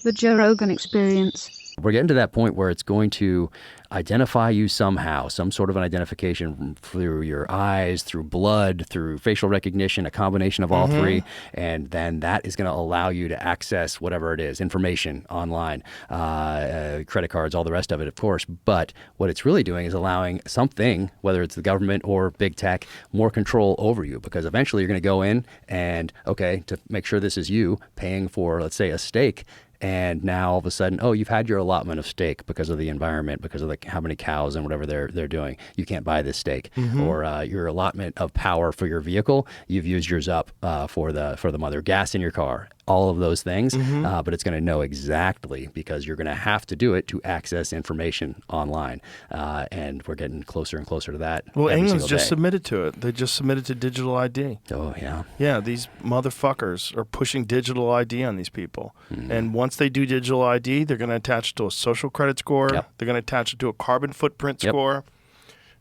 The Joe Rogan Experience. We're getting to that point where it's going to identify you somehow, some sort of an identification through your eyes, through blood, through facial recognition, a combination of all three. And then that is going to allow you to access whatever it is, information online, credit cards, all the rest of it, of course. But what it's really doing is allowing something, whether it's the government or big tech, more control over you, because eventually you're going to go in and, okay, to make sure this is you paying for, let's say, a steak. And now all of a sudden, oh, you've had your allotment of steak because of the environment, because of how many cows and whatever they're doing. You can't buy this steak. Or your allotment of power for your vehicle, you've used yours up for the mother. Gas in your car, all of those things. But it's going to know exactly, because you're going to have to do it to access information online. And we're getting closer and closer to that. Well, every England's single just day. submitted to it. They just submitted to digital ID. Oh, yeah. Yeah, these motherfuckers are pushing digital ID on these people. And once they do digital ID, they're going to attach it to a social credit score. Yep. They're going to attach it to a carbon footprint score.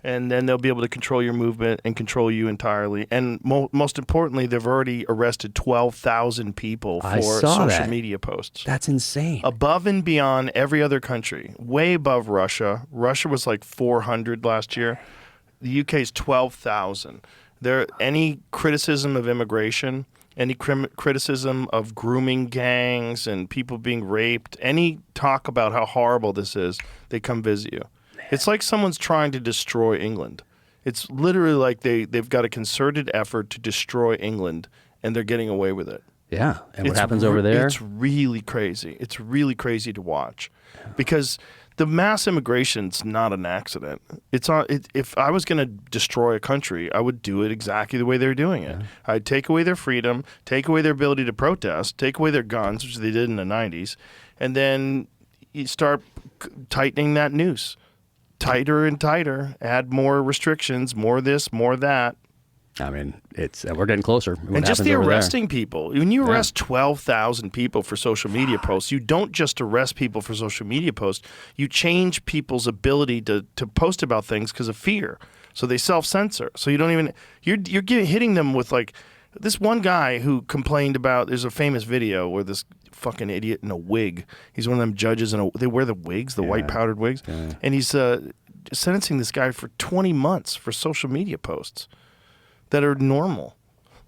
And then they'll be able to control your movement and control you entirely. And most importantly, they've already arrested 12,000 people for social media posts. That's insane. Above and beyond every other country. Way above Russia. Russia was like 400 last year. The UK is 12,000. Any criticism of immigration, any criticism of grooming gangs and people being raped, any talk about how horrible this is, they come visit you. It's like someone's trying to destroy England. It's literally like they've got a concerted effort to destroy England, and they're getting away with it. Yeah. And what happens over there? It's really crazy. It's really crazy to watch, because the mass immigration's not an accident. If I was going to destroy a country, I would do it exactly the way they're doing it. I'd take away their freedom, take away their ability to protest, take away their guns, which they did in the 90s, and then you start tightening that noose. Tighter and tighter, add more restrictions, more this, more that. I mean, we're getting closer. And just the arresting people. When you arrest 12,000 people for social media posts, you don't just arrest people for social media posts. You change people's ability to post about things because of fear. So they self-censor. So you don't even you're hitting them with, like, this one guy who complained about. There's a famous video where this fucking idiot in a wig. He's one of them judges, and they wear the wigs, the white powdered wigs, and he's sentencing this guy for 20 months for social media posts that are normal,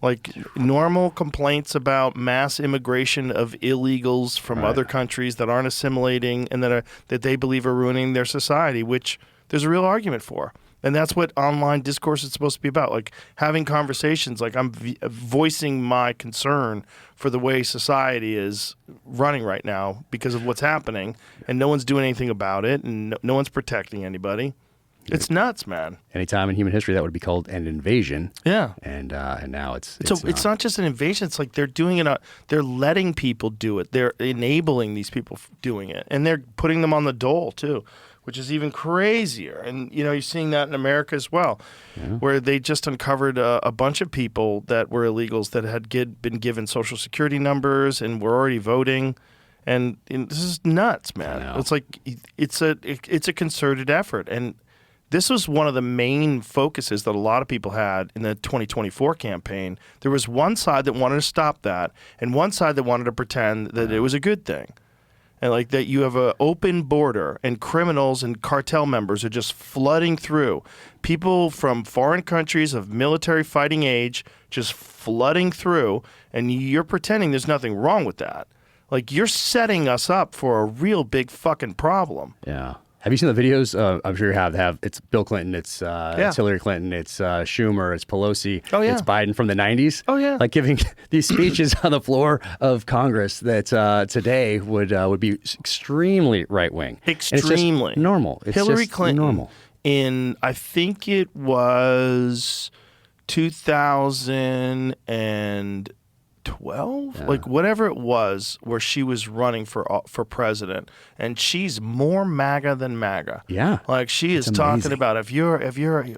like normal complaints about mass immigration of illegals from other countries that aren't assimilating and that they believe are ruining their society, which there's a real argument for. And that's what online discourse is supposed to be about, like having conversations. Like, I'm voicing my concern for the way society is running right now because of what's happening, and no one's doing anything about it, and no one's protecting anybody. It's nuts, man. Any time in human history that would be called an invasion. Yeah. And now it's not just an invasion. It's like they're doing it. They're letting people do it. They're enabling these people doing it, and they're putting them on the dole too, which is even crazier. And, you're seeing that in America as well, where they just uncovered a bunch of people that were illegals that had been given Social Security numbers and were already voting. And this is nuts, man. It's like it's a concerted effort. And this was one of the main focuses that a lot of people had in the 2024 campaign. There was one side that wanted to stop that, and one side that wanted to pretend that it was a good thing. And like that, you have an open border, and criminals and cartel members are just flooding through. People from foreign countries of military fighting age just flooding through, and you're pretending there's nothing wrong with that. Like, you're setting us up for a real big fucking problem. Yeah. Have you seen the videos? I'm sure you have. It's Bill Clinton, it's Hillary Clinton, it's Schumer, it's Pelosi, it's Biden from the 90s. Oh, yeah. Like giving these speeches on the floor of Congress that today would be extremely right-wing. Extremely. It's just normal. It's Hillary just Clinton, normal. in, I think it was 2012, like whatever it was, where she was running for president, and she's more MAGA than MAGA. Yeah, like she is talking about if you're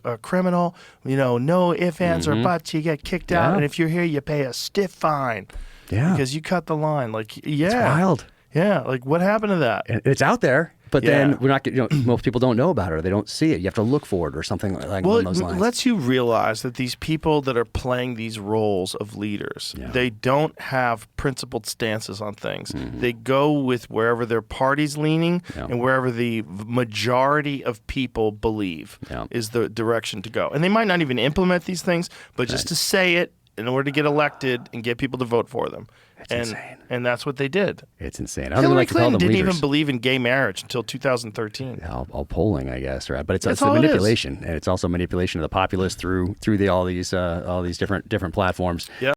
a criminal, no ifs, ands, or buts, you get kicked out, and if you're here, you pay a stiff fine. Yeah, because you cut the line. Like, it's wild. Yeah, like what happened to that? It's out there. But Yeah. then we're not, most people don't know about it, or they don't see it. You have to look for it, or something like Well, along those it lines. lets you realize that these people that are playing these roles of leaders, they don't have principled stances on things. They go with wherever their party's leaning and wherever the majority of people believe is the direction to go. And they might not even implement these things, but just to say it in order to get elected and get people to vote for them. Insane. And that's what they did. It's insane. I don't even Hillary like to call Clinton them didn't leaders. even believe in gay marriage until 2013. All polling, I guess, right? But it's That's the all it is. manipulation, and it's also manipulation of the populace through all these different platforms. Yeah.